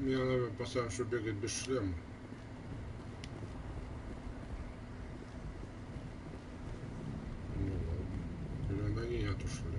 Я, наверное, поставим, что бегать без шлема. Ну ладно. Или на нету шлема.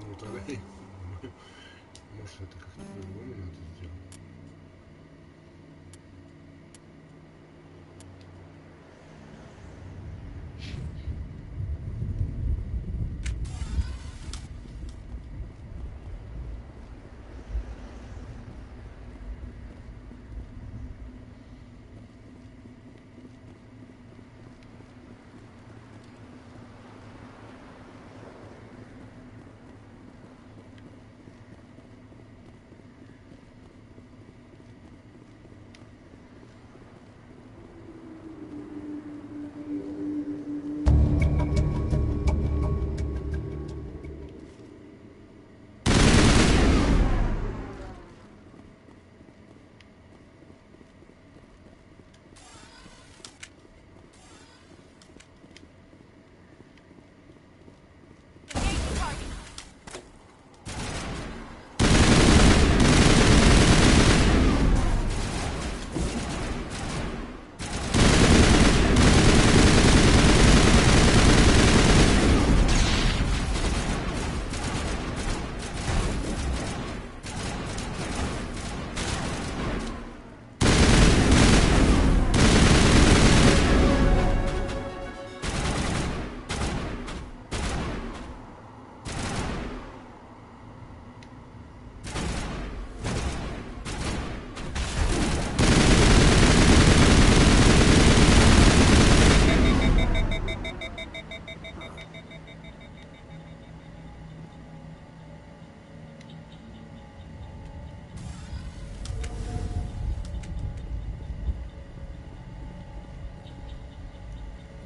Ну тогда может это как-то по-другому надо сделать.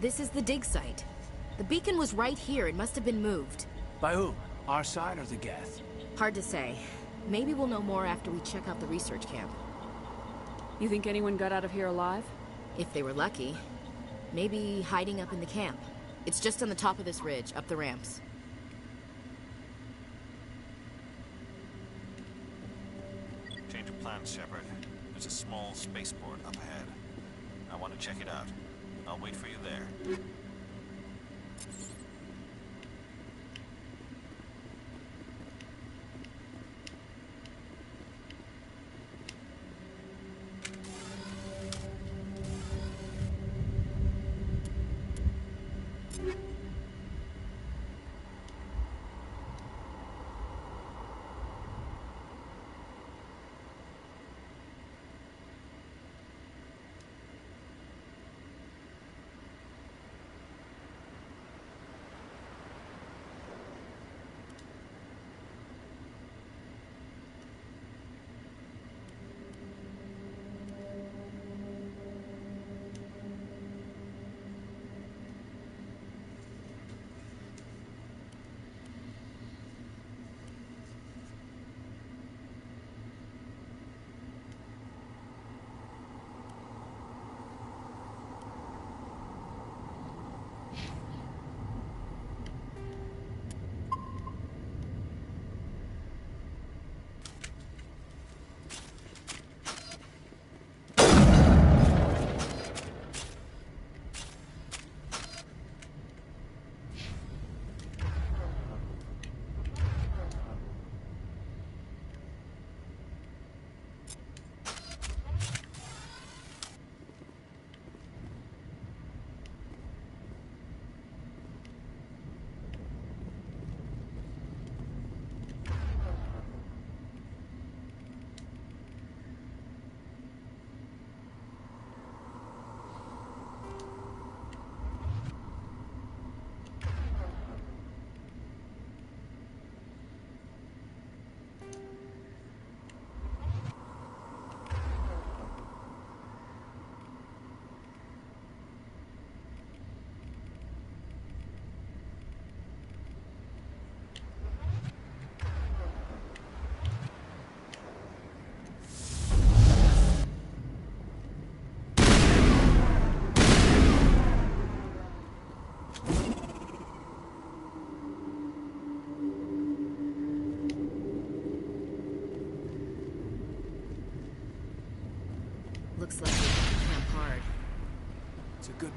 This is the dig site. The beacon was right here. It must have been moved. By whom? Our side or the Geth? Hard to say. Maybe we'll know more after we check out the research camp. You think anyone got out of here alive? If they were lucky. Maybe hiding up in the camp. It's just on the top of this ridge, up the ramps. Change of plans, Shepard. There's a small spaceport up ahead. I want to check it out. I'll wait for you there.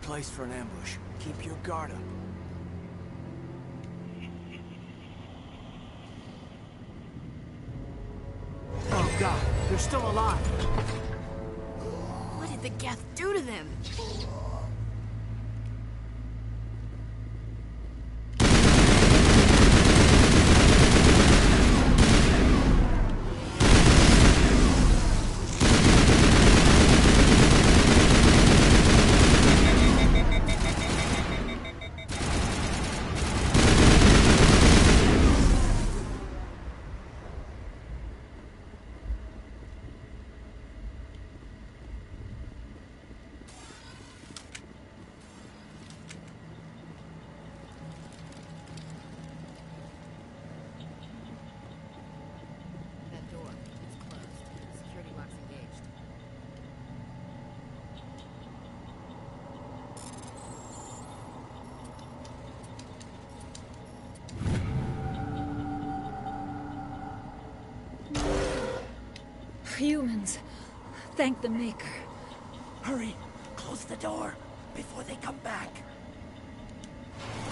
place for an ambush. Keep your guard up. Oh god, they're still alive. What did the Geth do to them? Humans. Thank the Maker. Hurry! Close the door before they come back.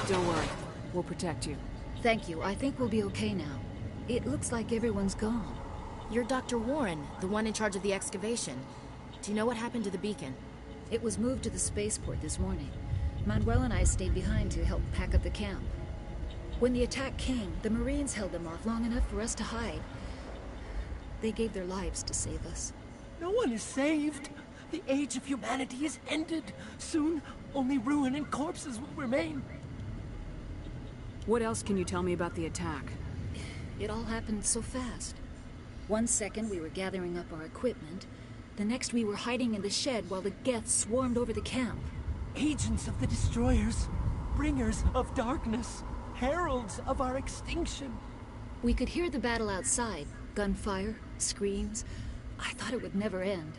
Don't worry. We'll protect you. Thank you. I think we'll be okay now. It looks like everyone's gone. You're Dr. Warren, the one in charge of the excavation. Do you know what happened to the beacon? It was moved to the spaceport this morning. Manuel and I stayed behind to help pack up the camp. When the attack came, the Marines held them off long enough for us to hide. They gave their lives to save us. No one is saved. The age of humanity is ended. Soon, only ruin and corpses will remain. What else can you tell me about the attack? It all happened so fast. One second we were gathering up our equipment. The next we were hiding in the shed while the Geth swarmed over the camp. Agents of the destroyers. Bringers of darkness. Heralds of our extinction. We could hear the battle outside. Gunfire, screams. I thought it would never end.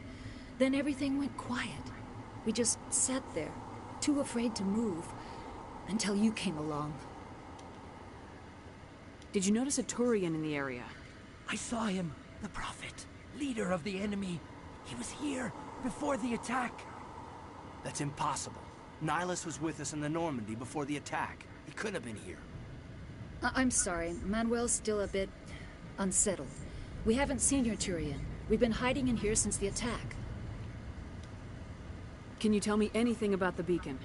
Then everything went quiet. We just sat there, too afraid to move, until you came along. Did you notice a Turian in the area? I saw him, the Prophet, leader of the enemy. He was here before the attack. That's impossible. Nihilus was with us in the Normandy before the attack. He couldn't have been here. I'm sorry. Manuel's still a bit unsettled. We haven't seen your Turian. We've been hiding in here since the attack. Can you tell me anything about the beacon?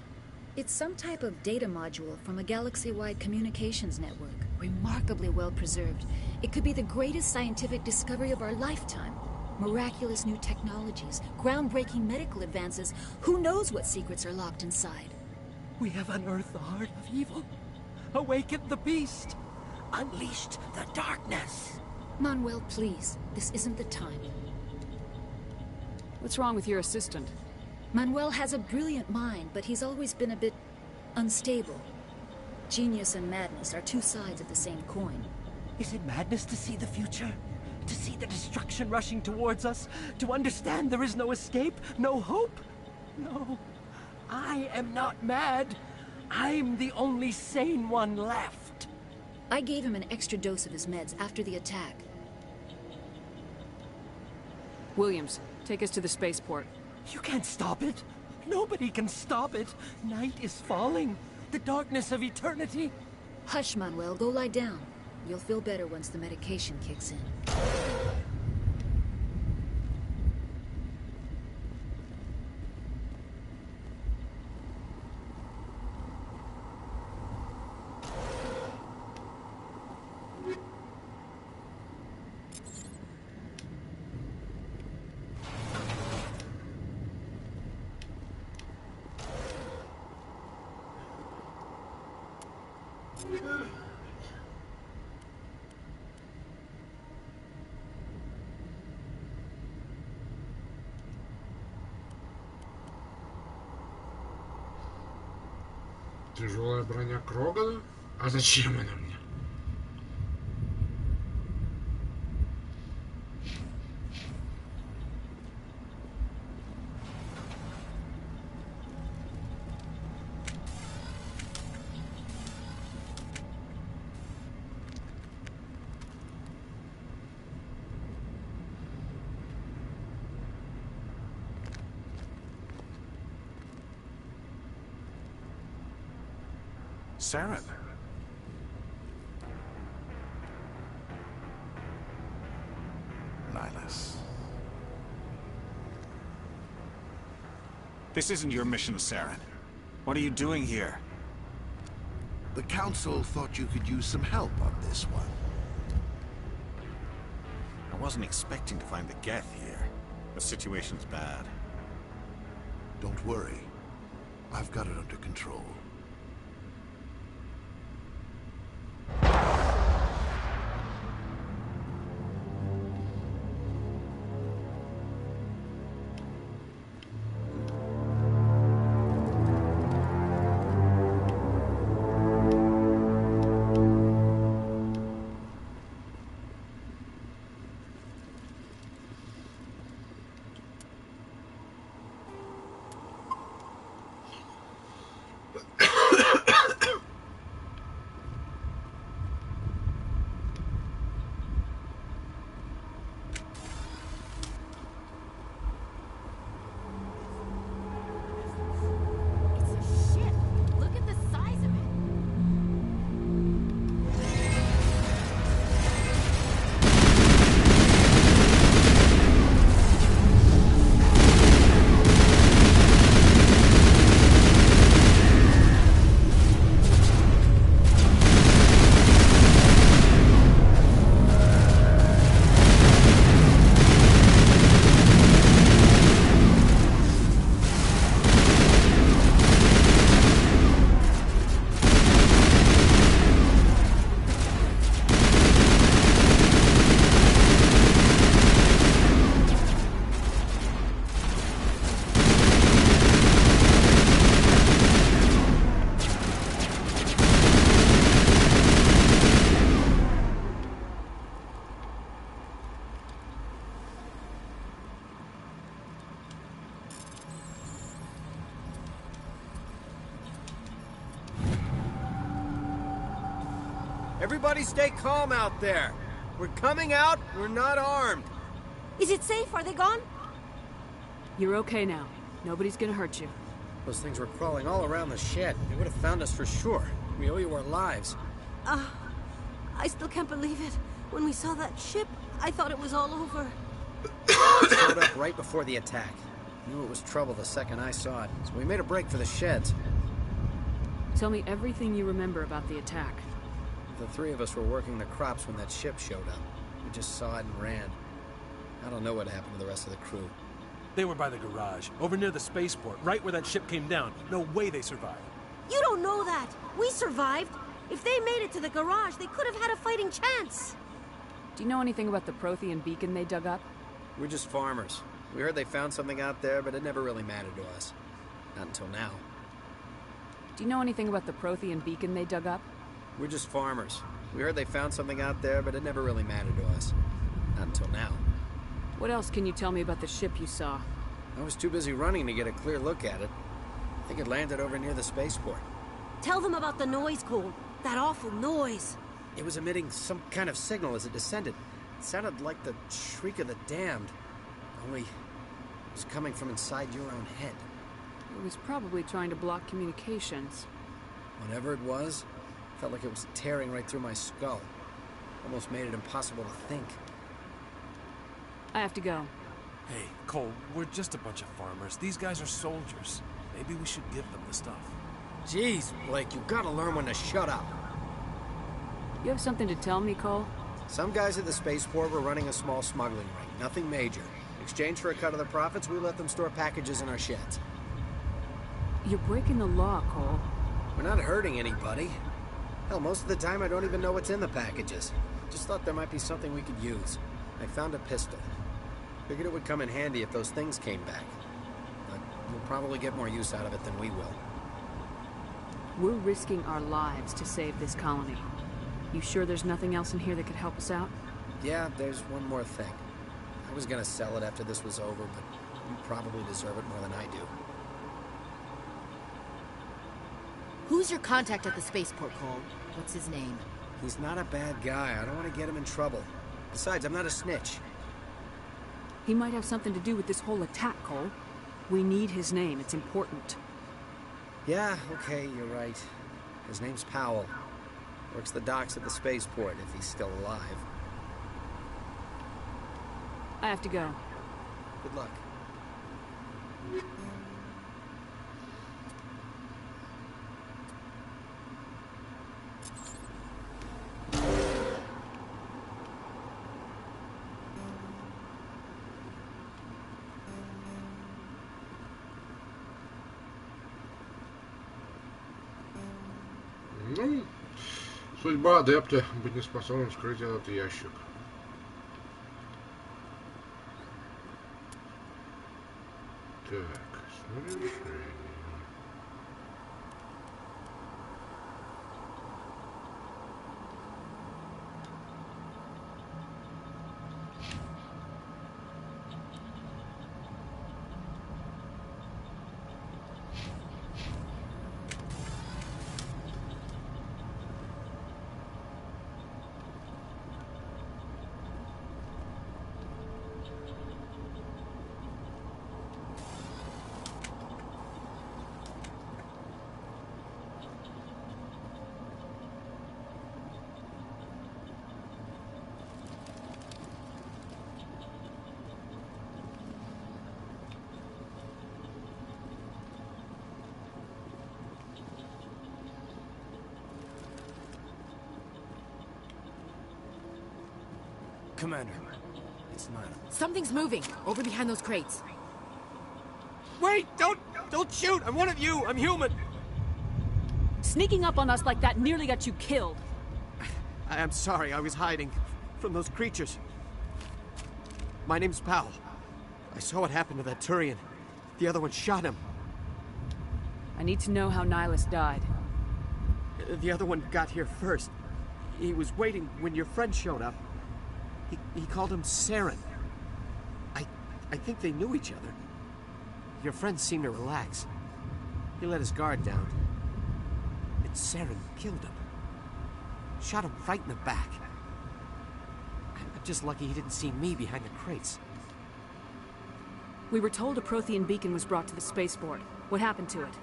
It's some type of data module from a galaxy-wide communications network. Remarkably well preserved. It could be the greatest scientific discovery of our lifetime. Miraculous new technologies, groundbreaking medical advances. Who knows what secrets are locked inside? We have unearthed the heart of evil. Awakened the beast. Unleashed the darkness. Manuel, please. This isn't the time. What's wrong with your assistant? Manuel has a brilliant mind, but he's always been a bit unstable. Genius and madness are two sides of the same coin. Is it madness to see the future? To see the destruction rushing towards us? To understand there is no escape? No hope? No. I am not mad. I'm the only sane one left. I gave him an extra dose of his meds after the attack. Williams, take us to the spaceport. You can't stop it. Nobody can stop it. Night is falling. The darkness of eternity. Hush, Manuel. Go lie down. You'll feel better once the medication kicks in. Тяжелая броня Крогана? А зачем она мне? Saren. Nihilus. This isn't your mission, Saren. What are you doing here? The Council thought you could use some help on this one. I wasn't expecting to find the Geth here. The situation's bad. Don't worry. I've got it under control. Everybody stay calm out there. We're coming out, we're not armed. Is it safe? Are they gone? You're okay now. Nobody's gonna hurt you. Those things were crawling all around the shed. They would have found us for sure. We owe you our lives. I still can't believe it. When we saw that ship, I thought it was all over. It showed up right before the attack. Knew it was trouble the second I saw it, so we made a break for the sheds. Tell me everything you remember about the attack. The three of us were working the crops when that ship showed up. We just saw it and ran. I don't know what happened to the rest of the crew. They were by the garage, over near the spaceport, right where that ship came down. No way they survived. You don't know that. We survived. If they made it to the garage, they could have had a fighting chance. Do you know anything about the Prothean beacon they dug up? We're just farmers. We heard they found something out there, but it never really mattered to us. Not until now. Do you know anything about the Prothean beacon they dug up? We're just farmers. We heard they found something out there, but it never really mattered to us. Not until now. What else can you tell me about the ship you saw? I was too busy running to get a clear look at it. I think it landed over near the spaceport. Tell them about the noise, Cole. That awful noise. It was emitting some kind of signal as it descended. It sounded like the shriek of the damned. Only it was coming from inside your own head. It was probably trying to block communications. Whatever it was, felt like it was tearing right through my skull. Almost made it impossible to think. I have to go. Hey, Cole, we're just a bunch of farmers. These guys are soldiers. Maybe we should give them the stuff. Jeez, Blake, you gotta learn when to shut up. You have something to tell me, Cole? Some guys at the spaceport were running a small smuggling ring. Nothing major. In exchange for a cut of the profits, we let them store packages in our sheds. You're breaking the law, Cole. We're not hurting anybody. Hell, most of the time I don't even know what's in the packages. Just thought there might be something we could use. I found a pistol. Figured it would come in handy if those things came back. But we'll probably get more use out of it than we will. We're risking our lives to save this colony. You sure there's nothing else in here that could help us out? Yeah, there's one more thing. I was gonna sell it after this was over, but you probably deserve it more than I do. Who's your contact at the spaceport, Cole? What's his name? He's not a bad guy. I don't want to get him in trouble. Besides, I'm not a snitch. He might have something to do with this whole attack, Cole. We need his name. It's important. Yeah, okay, you're right. His name's Powell. Works the docks at the spaceport, if he's still alive. I have to go. Good luck. Ну, судьба адепта быть неспособным вскрыть этот ящик. Так, снаряжение. Commander, it's Nyla. Something's moving over behind those crates. Wait! Don't shoot! I'm one of you! I'm human! Sneaking up on us like that nearly got you killed. I'm sorry, I was hiding from those creatures. My name's Powell. I saw what happened to that Turian. The other one shot him. I need to know how Nihilus died. The other one got here first. He was waiting when your friend showed up. He called him Saren. I think they knew each other. Your friend seemed to relax. He let his guard down. And Saren killed him. Shot him right in the back. I'm just lucky he didn't see me behind the crates. We were told a Prothean beacon was brought to the spaceport. What happened to it?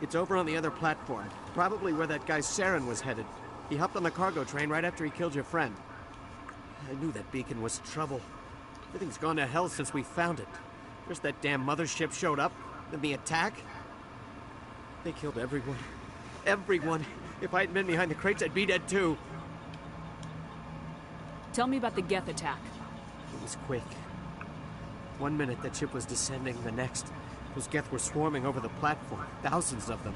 It's over on the other platform. Probably where that guy Saren was headed. He hopped on the cargo train right after he killed your friend. I knew that beacon was trouble. Everything's gone to hell since we found it. First that damn mothership showed up, then the attack. They killed everyone. Everyone. If I hadn't been behind the crates, I'd be dead too. Tell me about the Geth attack. It was quick. 1 minute that ship was descending, the next. Those Geth were swarming over the platform. Thousands of them.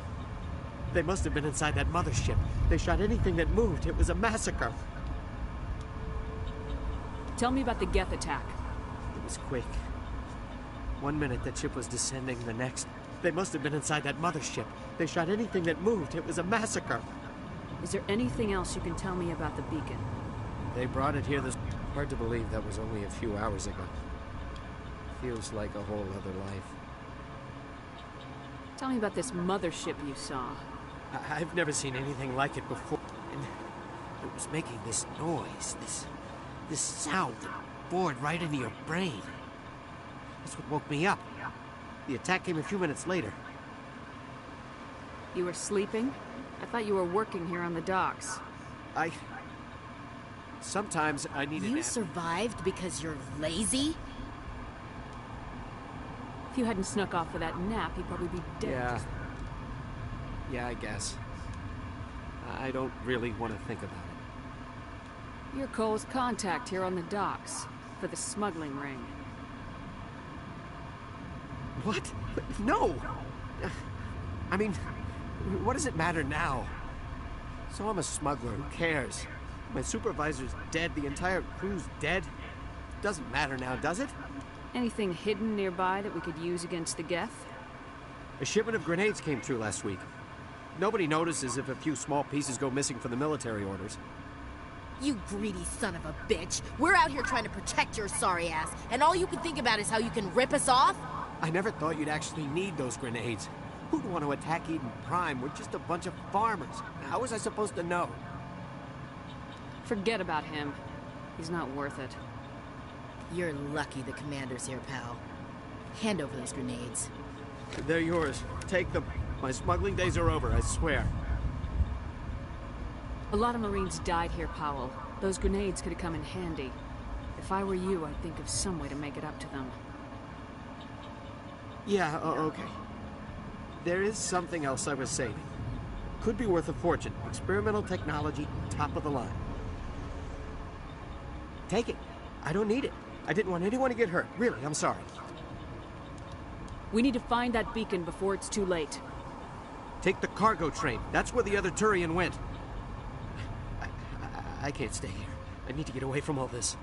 They must have been inside that mothership. They shot anything that moved. It was a massacre. Tell me about the Geth attack. It was quick. 1 minute that ship was descending, the next. They must have been inside that mothership. They shot anything that moved. It was a massacre. Is there anything else you can tell me about the beacon? They brought it here this... Hard to believe that was only a few hours ago. Feels like a whole other life. Tell me about this mothership you saw. I've never seen anything like it before. And it was making this noise, this sound that bored right into your brain. That's what woke me up. The attack came a few minutes later. You were sleeping? I thought you were working here on the docks. Sometimes I need a nap. You survived because you're lazy? If you hadn't snuck off for that nap, you'd probably be dead. Yeah, I guess. I don't really want to think about it. You're Cole's contact here on the docks, for the smuggling ring. What? No! I mean, what does it matter now? So I'm a smuggler, who cares? My supervisor's dead, the entire crew's dead. Doesn't matter now, does it? Anything hidden nearby that we could use against the Geth? A shipment of grenades came through last week. Nobody notices if a few small pieces go missing from the military orders. You greedy son of a bitch. We're out here trying to protect your sorry ass, and all you can think about is how you can rip us off? I never thought you'd actually need those grenades. Who'd want to attack Eden Prime? We're just a bunch of farmers. How was I supposed to know? Forget about him. He's not worth it. You're lucky the commander's here, pal. Hand over those grenades. They're yours. Take them. My smuggling days are over, I swear. A lot of Marines died here, Powell. Those grenades could have come in handy. If I were you, I'd think of some way to make it up to them. Yeah, okay. There is something else I was saving. Could be worth a fortune. Experimental technology, top of the line. Take it. I don't need it. I didn't want anyone to get hurt. Really, I'm sorry. We need to find that beacon before it's too late. Take the cargo train. That's where the other Turian went. I can't stay here. I need to get away from all this.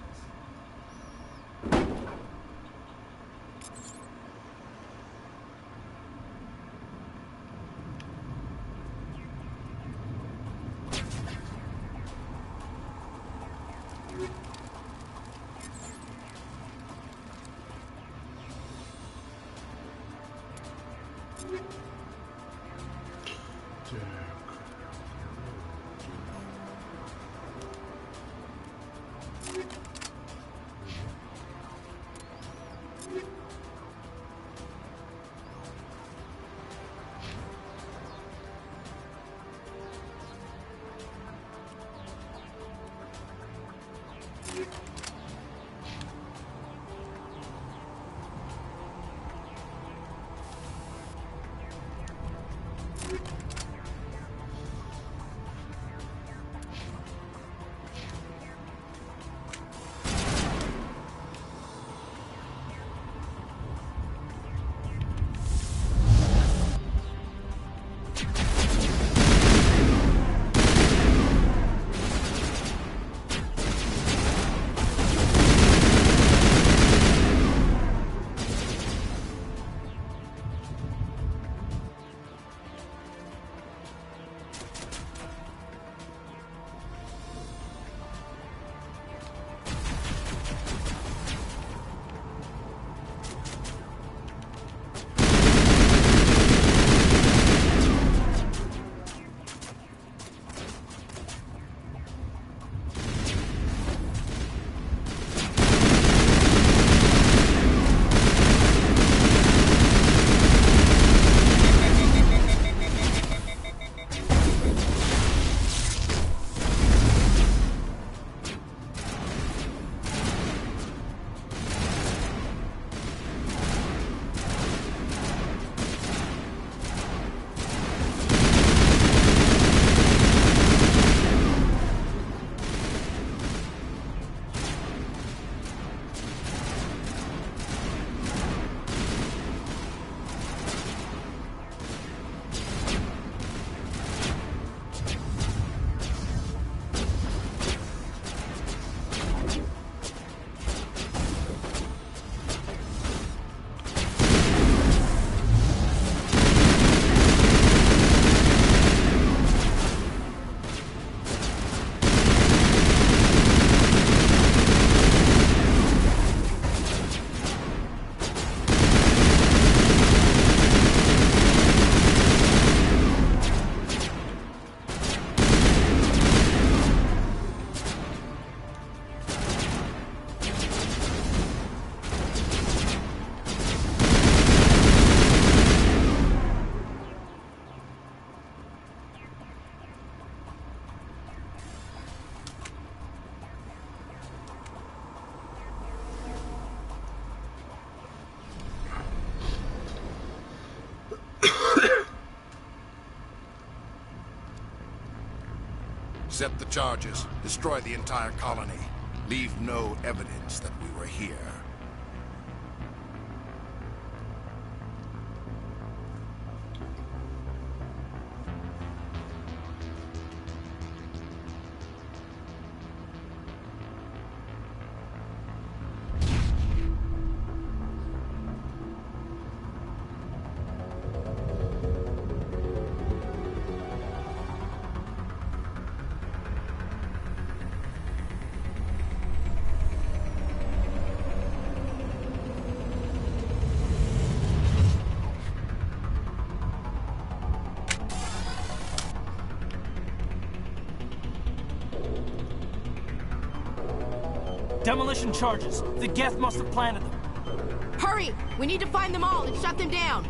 Set the charges. Destroy the entire colony. Leave no evidence that we were here. Demolition charges. The Geth must have planted them. Hurry! We need to find them all and shut them down.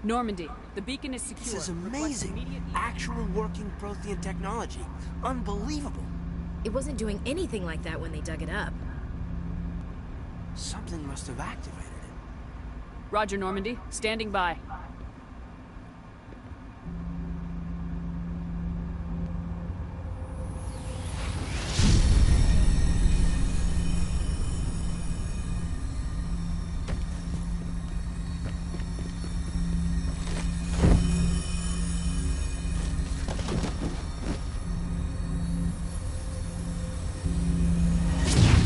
Normandy, the beacon is secure. This is amazing. Actual working Prothean technology. Unbelievable. It wasn't doing anything like that when they dug it up. Something must have activated it. Roger, Normandy. Standing by.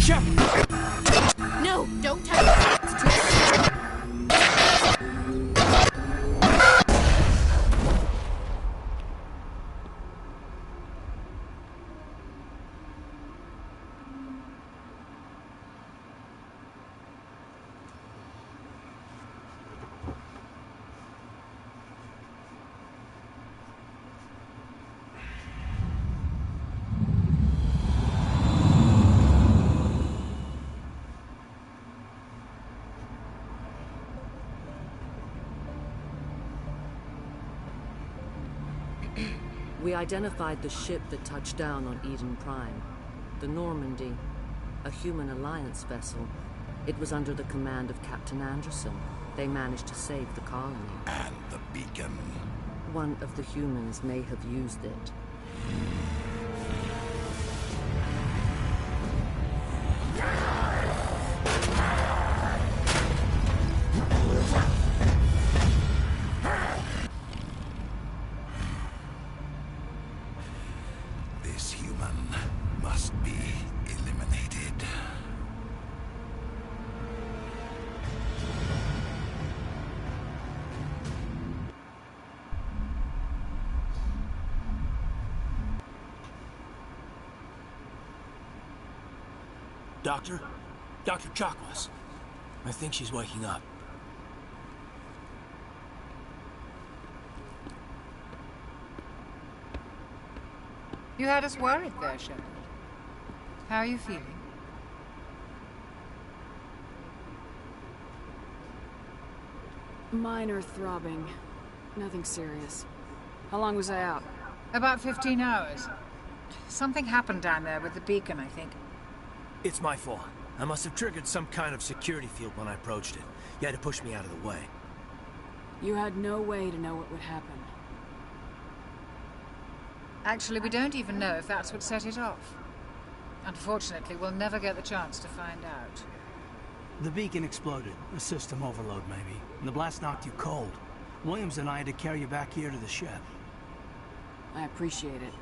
Shepard! No, don't touch it. It's too... We identified the ship that touched down on Eden Prime. The Normandy. A human alliance vessel. It was under the command of Captain Anderson. They managed to save the colony. And the beacon. One of the humans may have used it. This human must be eliminated. Doctor? Dr. Chakwas. I think she's waking up. You had us worried there, Shepard. How are you feeling? Minor throbbing. Nothing serious. How long was I out? About 15 hours. Something happened down there with the beacon, I think. It's my fault. I must have triggered some kind of security field when I approached it. You had to push me out of the way. You had no way to know what would happen. Actually, we don't even know if that's what set it off. Unfortunately, we'll never get the chance to find out. The beacon exploded. A system overload, maybe. And the blast knocked you cold. Williams and I had to carry you back here to the ship. I appreciate it.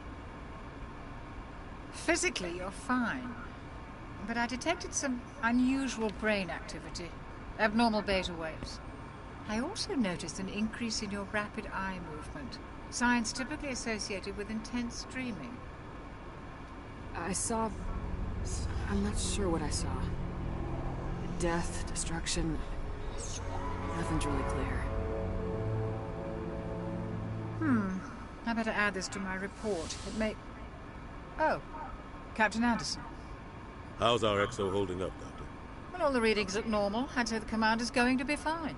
Physically, you're fine. But I detected some unusual brain activity. Abnormal beta waves. I also noticed an increase in your rapid eye movement. Signs typically associated with intense dreaming. I saw... I'm not sure what I saw. Death, destruction... Nothing's really clear. I better add this to my report. It may... Oh, Captain Anderson. How's our XO holding up, Doctor? Well, all the readings look normal. I'd say the commander's going to be fine.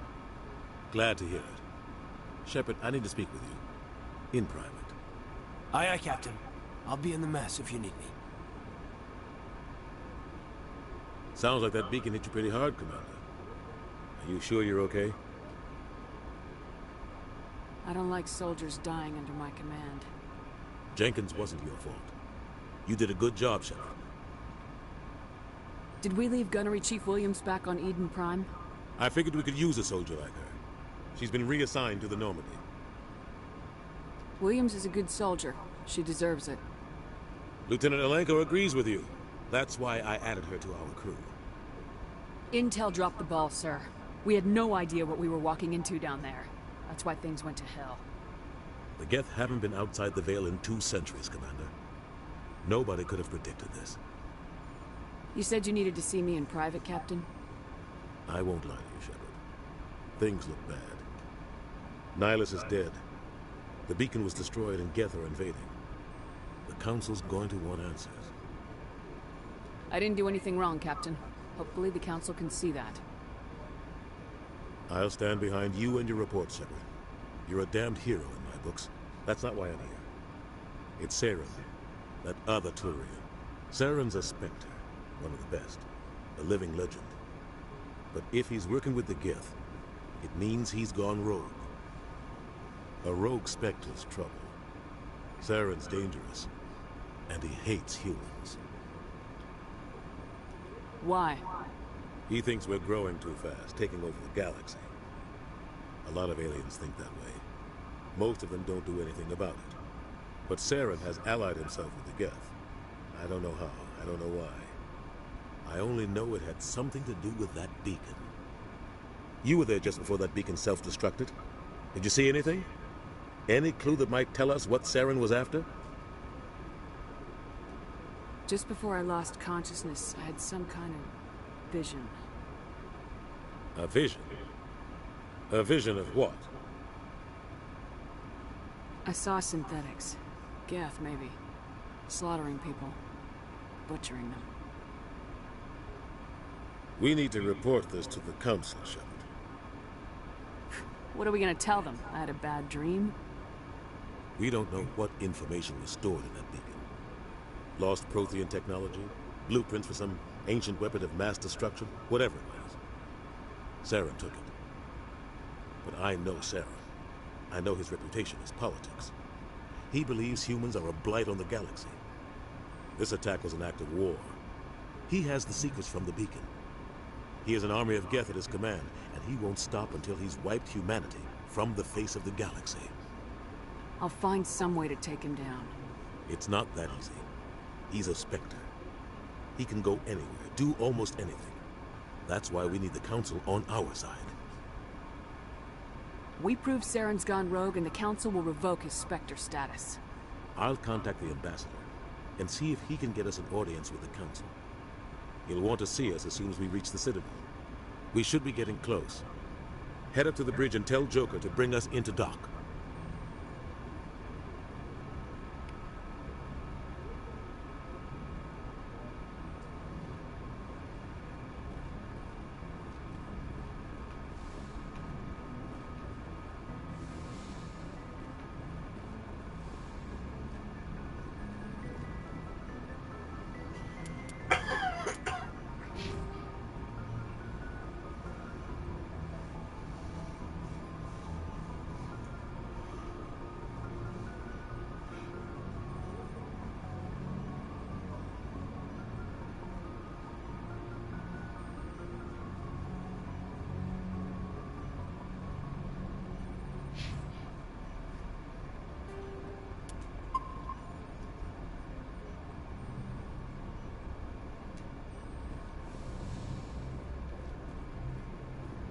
Glad to hear it. Shepard, I need to speak with you. In private. Aye, aye, Captain. I'll be in the mess if you need me. Sounds like that beacon hit you pretty hard, Commander. Are you sure you're okay? I don't like soldiers dying under my command. Jenkins wasn't your fault. You did a good job, Shepard. Did we leave Gunnery Chief Williams back on Eden Prime? I figured we could use a soldier like her. She's been reassigned to the Normandy. Williams is a good soldier. She deserves it. Lieutenant Alenko agrees with you. That's why I added her to our crew. Intel dropped the ball, sir. We had no idea what we were walking into down there. That's why things went to hell. The Geth haven't been outside the Veil in 2 centuries, Commander. Nobody could have predicted this. You said you needed to see me in private, Captain? I won't lie to you, Shepard. Things look bad. Nihilus is dead. The beacon was destroyed and Geth are invading. The Council's going to want answers. I didn't do anything wrong, Captain. Hopefully the Council can see that. I'll stand behind you and your report, Shepard. You're a damned hero in my books. That's not why I'm here. It's Saren, that other Turian. Saren's a Spectre, one of the best, a living legend. But if he's working with the Geth, it means he's gone rogue. A rogue Spectre's trouble. Saren's dangerous, and he hates humans. Why? He thinks we're growing too fast, taking over the galaxy. A lot of aliens think that way. Most of them don't do anything about it. But Saren has allied himself with the Geth. I don't know how, I don't know why. I only know it had something to do with that beacon. You were there just before that beacon self-destructed. Did you see anything? Any clue that might tell us what Saren was after? Just before I lost consciousness, I had some kind of vision. A vision? A vision of what? I saw synthetics. Geth, maybe. Slaughtering people. Butchering them. We need to report this to the Council, Shepard. What are we gonna tell them? I had a bad dream? We don't know what information was stored in that beacon. Lost Prothean technology, blueprints for some ancient weapon of mass destruction, whatever it was. Saren took it. But I know Saren. I know his reputation is politics. He believes humans are a blight on the galaxy. This attack was an act of war. He has the secrets from the beacon. He has an army of Geth at his command, and he won't stop until he's wiped humanity from the face of the galaxy. I'll find some way to take him down. It's not that easy. He's a Spectre. He can go anywhere, do almost anything. That's why we need the Council on our side. We prove Saren's gone rogue and the Council will revoke his Spectre status. I'll contact the Ambassador and see if he can get us an audience with the Council. He'll want to see us as soon as we reach the Citadel. We should be getting close. Head up to the bridge and tell Joker to bring us into dock.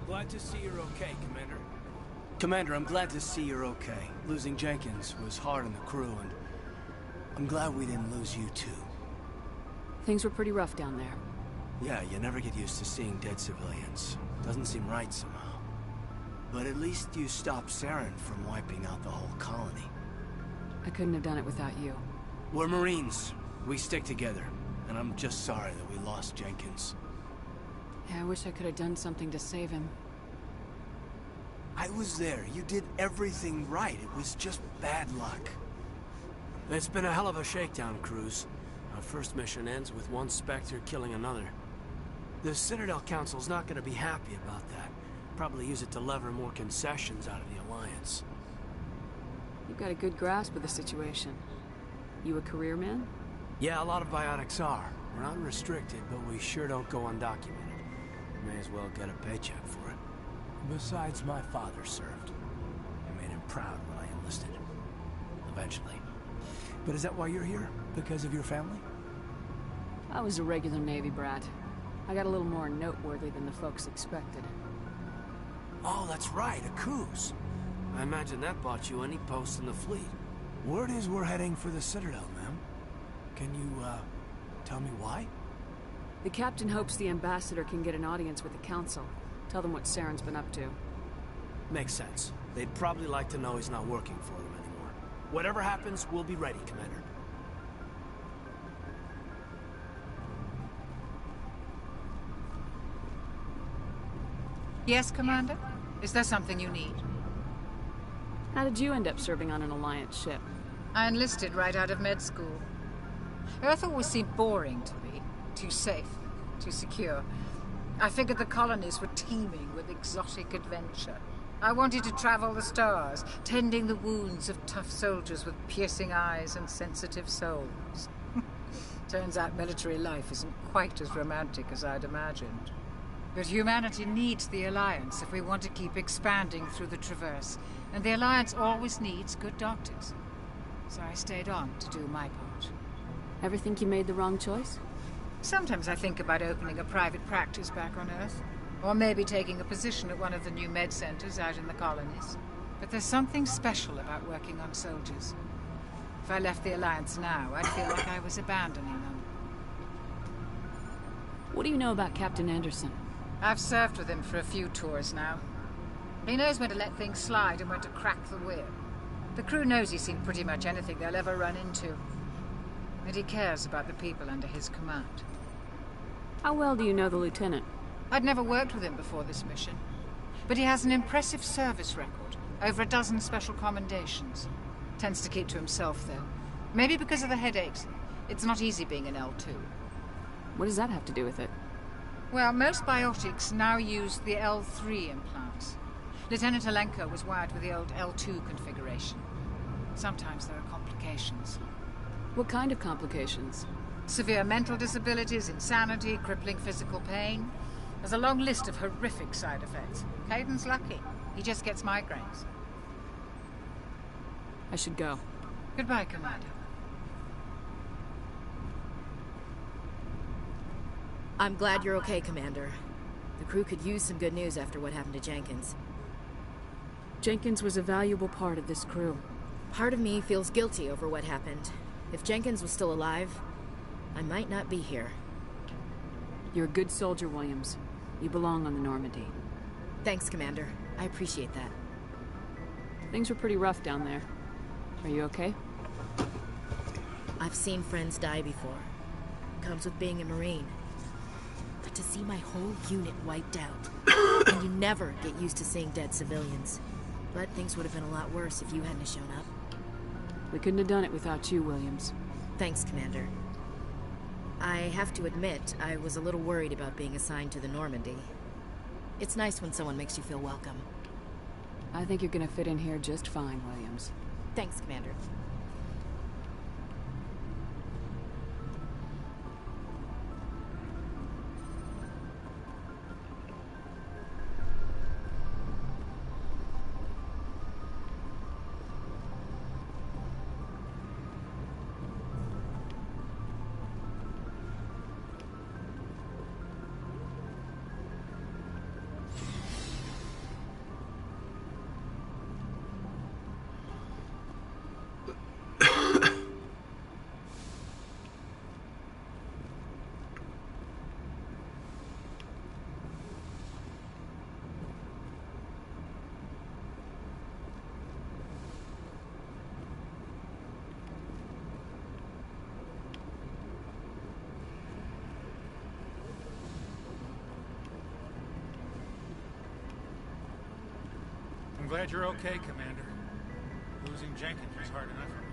Glad to see you're okay, Commander. Commander, I'm glad to see you're okay. Losing Jenkins was hard on the crew, and I'm glad we didn't lose you too. Things were pretty rough down there. Yeah, you never get used to seeing dead civilians. Doesn't seem right somehow. But at least you stopped Saren from wiping out the whole colony. I couldn't have done it without you. We're Marines. We stick together. And I'm just sorry that we lost Jenkins. Yeah, I wish I could have done something to save him. I was there. You did everything right. It was just bad luck. It's been a hell of a shakedown, Cruz. Our first mission ends with one Spectre killing another. The Citadel Council's not going to be happy about that. Probably use it to lever more concessions out of the Alliance. You've got a good grasp of the situation. You a career man? Yeah, a lot of biotics are. We're not restricted, but we sure don't go undocumented. May as well get a paycheck for it. Besides, my father served. I made him proud when I enlisted. Eventually. But is that why you're here? Because of your family? I was a regular Navy brat. I got a little more noteworthy than the folks expected. Oh, that's right, a cruise. I imagine that bought you any post in the fleet. Word is we're heading for the Citadel, ma'am. Can you, tell me why? The captain hopes the ambassador can get an audience with the council. Tell them what Saren's been up to. Makes sense. They'd probably like to know he's not working for them anymore. Whatever happens, we'll be ready, Commander. Yes, Commander? Is there something you need? How did you end up serving on an Alliance ship? I enlisted right out of med school. Earth always seemed boring to me. Too safe, too secure. I figured the colonies were teeming with exotic adventure. I wanted to travel the stars, tending the wounds of tough soldiers with piercing eyes and sensitive souls. Turns out military life isn't quite as romantic as I'd imagined. But humanity needs the Alliance if we want to keep expanding through the Traverse, and the Alliance always needs good doctors. So I stayed on to do my part. Ever think you made the wrong choice? Sometimes I think about opening a private practice back on Earth. Or maybe taking a position at one of the new med centers out in the colonies. But there's something special about working on soldiers. If I left the Alliance now, I'd feel like I was abandoning them. What do you know about Captain Anderson? I've served with him for a few tours now. He knows when to let things slide and when to crack the whip. The crew knows he's seen pretty much anything they'll ever run into. And he cares about the people under his command. How well do you know the lieutenant? I'd never worked with him before this mission. But he has an impressive service record. Over a dozen special commendations. Tends to keep to himself, though. Maybe because of the headaches. It's not easy being an L2. What does that have to do with it? Well, most biotics now use the L3 implants. Lieutenant Alenko was wired with the old L2 configuration. Sometimes there are complications. What kind of complications? Severe mental disabilities, insanity, crippling physical pain. There's a long list of horrific side effects. Caden's lucky. He just gets migraines. I should go. Goodbye, Commander. I'm glad you're okay, Commander. The crew could use some good news after what happened to Jenkins. Jenkins was a valuable part of this crew. Part of me feels guilty over what happened. If Jenkins was still alive, I might not be here. You're a good soldier, Williams. You belong on the Normandy. Thanks, Commander. I appreciate that. Things were pretty rough down there. Are you okay? I've seen friends die before. Comes with being a Marine. But to see my whole unit wiped out, and you never get used to seeing dead civilians. But things would have been a lot worse if you hadn't shown up. We couldn't have done it without you, Williams. Thanks, Commander. I have to admit, I was a little worried about being assigned to the Normandy. It's nice when someone makes you feel welcome. I think you're gonna fit in here just fine, Williams. Thanks, Commander. I'm glad you're okay, Commander. Losing Jenkins was hard enough.